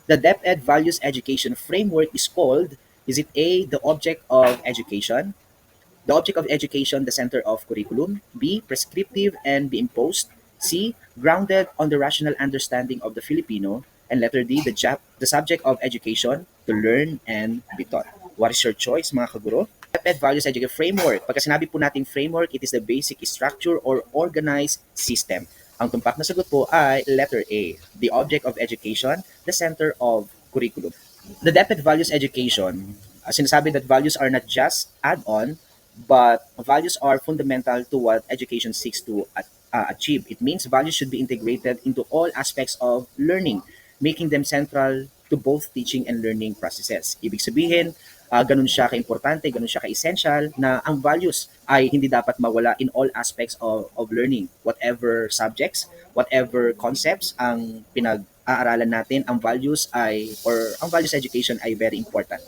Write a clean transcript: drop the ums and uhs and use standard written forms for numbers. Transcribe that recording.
The DepEd Values Education Framework is called, is it A, the object of education, the object of education, the center of curriculum, B, prescriptive and be imposed, C, grounded on the rational understanding of the Filipino, and letter D, the subject of education, to learn and be taught. What is your choice, mga kaguro? DepEd Values Education Framework. Pagka sinabi po nating framework, it is the basic structure or organized system. Ang tumpak na sagot po ay letter A, the object of education, the center of curriculum. The DepEd Values Education, sinasabi that values are not just add-on, but values are fundamental to what education seeks to achieve. It means values should be integrated into all aspects of learning, making them central to both teaching and learning processes. Ibig sabihin, ganun siya kaimportante, ganun siya ka-essential na ang values ay hindi dapat mawala in all aspects of learning. Whatever subjects, whatever concepts ang pinag-aaralan natin, ang values ay, or ang values education ay very important.